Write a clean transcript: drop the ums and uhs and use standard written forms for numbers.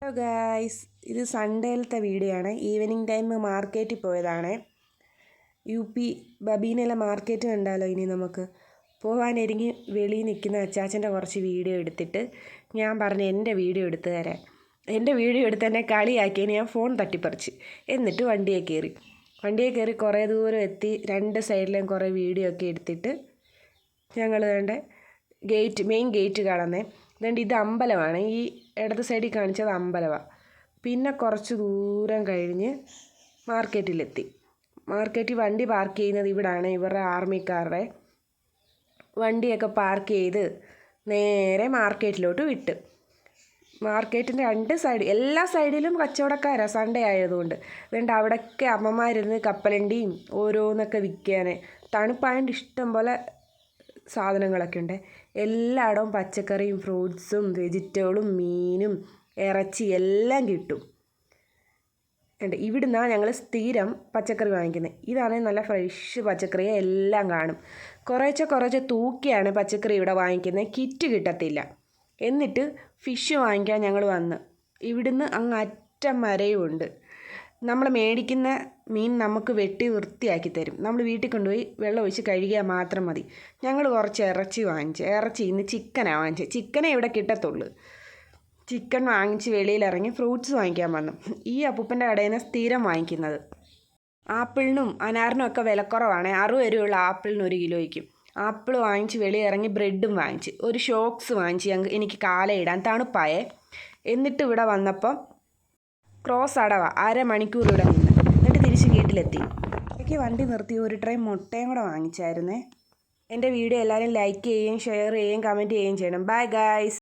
Hello guys, ഇത് സൺഡേയിലത്തെ video ആണ്. Evening time മാർക്കറ്റിൽ പോയതാണ്. ബബീനയിലെ മാർക്കറ്റ് കണ്ടാലോ. ഇനി നമുക്ക് പോകാനിരിങ്ങി വെളിയിൽ നിൽക്കുന്ന അച്ചാച്ചൻ്റെ കുറച്ച് വീഡിയോ എടുത്തിട്ട് ഞാൻ പറഞ്ഞു എൻ്റെ വീഡിയോ എടുത്തു തരാൻ. എൻ്റെ വീഡിയോ എടുത്ത് എന്നെ കളിയാക്കിയതിന് ഞാൻ ഫോൺ തട്ടിപ്പറിച്ച്. എന്നിട്ട് വണ്ടിയെ കയറി കുറേ ദൂരം എത്തി. രണ്ട് സൈഡിലും കുറേ വീഡിയോ ഒക്കെ എടുത്തിട്ട് ഞങ്ങൾ വേണ്ട മെയിൻ ഗേറ്റ് കടന്നേ. അതുകൊണ്ട് ഇത് അമ്പലമാണ്. ഈ ഇടത് സൈഡിൽ കാണിച്ചത് അമ്പലമാണ്. പിന്നെ കുറച്ച് ദൂരം കഴിഞ്ഞ് മാർക്കറ്റിലെത്തി. മാർക്കറ്റിൽ വണ്ടി പാർക്ക് ചെയ്യുന്നത് ഇവിടാണ്. ഇവരുടെ ആർമിക്കാരുടെ വണ്ടിയൊക്കെ പാർക്ക് ചെയ്ത് നേരെ മാർക്കറ്റിലോട്ട് വിട്ട്. മാർക്കറ്റിൻ്റെ രണ്ട് സൈഡ് എല്ലാ സൈഡിലും കച്ചവടക്കാരാണ്, സൺഡേ ആയതുകൊണ്ട്. അതുകൊണ്ട് അവിടെയൊക്കെ അമ്മമാരിരുന്ന് കപ്പലണ്ടിയും ഓരോന്നൊക്കെ വിൽക്കാൻ. തണുപ്പായതുകൊണ്ട് ഇഷ്ടം പോലെ സാധനങ്ങളൊക്കെ ഉണ്ട്. എല്ലായിടവും പച്ചക്കറിയും ഫ്രൂട്ട്സും വെജിറ്റബിളും മീനും ഇറച്ചി എല്ലാം കിട്ടും. ഇവിടുന്നാണ് ഞങ്ങൾ സ്ഥിരം പച്ചക്കറി വാങ്ങിക്കുന്നത്. ഇതാണെങ്കിൽ നല്ല ഫ്രഷ് പച്ചക്കറി എല്ലാം കാണും. കുറേശ്ശെ തൂക്കിയാണ് പച്ചക്കറി ഇവിടെ വാങ്ങിക്കുന്നത്. കിറ്റ് കിട്ടത്തില്ല. എന്നിട്ട് ഫിഷ് വാങ്ങിക്കാൻ ഞങ്ങൾ വന്ന് ഇവിടുന്ന് അങ്ങ് അറ്റം വരെയും ഉണ്ട്. നമ്മൾ മേടിക്കുന്ന മീൻ നമുക്ക് വെട്ടി വൃത്തിയാക്കി തരും. നമ്മൾ വീട്ടിൽ കൊണ്ടുപോയി വെള്ളം ഒഴിച്ച് കഴുകിയാൽ മാത്രം മതി. ഞങ്ങൾ കുറച്ച് ഇറച്ചി ഇന്ന് ചിക്കനാണ് വാങ്ങിച്ചത്. ചിക്കനേ ഇവിടെ കിട്ടത്തുള്ളൂ. ചിക്കൻ വാങ്ങിച്ച് വെളിയിലിറങ്ങി ഫ്രൂട്ട്സ് വാങ്ങിക്കാൻ വന്നു. ഈ അപ്പൂപ്പൻ്റെ കടയിൽ നിന്ന് സ്ഥിരം വാങ്ങിക്കുന്നത്. ആപ്പിളിനും അനാറിനും ഒക്കെ വിലക്കുറവാണ്. 60 രൂപയുള്ള ആപ്പിളിന് 1 കിലോയ്ക്കും. ആപ്പിൾ വാങ്ങിച്ച് വെളിയിറങ്ങി ബ്രെഡും വാങ്ങിച്ച് ഒരു ഷോക്സ് വാങ്ങിച്ച് എനിക്ക് കാലയിടാൻ തണുപ്പായേ. എന്നിട്ട് ഇവിടെ വന്നപ്പം ക്രോസ് അടവാ. 1/2 മണിക്കൂർ ഇവിടെ നിന്ന്. എന്നിട്ട് തിരിച്ച് വീട്ടിലെത്തി. എനിക്ക് വണ്ടി നിർത്തി ഒരു ട്രേ മുട്ടയും കൂടെ വാങ്ങിച്ചായിരുന്നേ. എൻ്റെ വീഡിയോ എല്ലാവരും ലൈക്ക് ചെയ്യുകയും ഷെയർ ചെയ്യുകയും കമൻറ്റ് ചെയ്യുകയും ചെയ്യണം. Bye guys.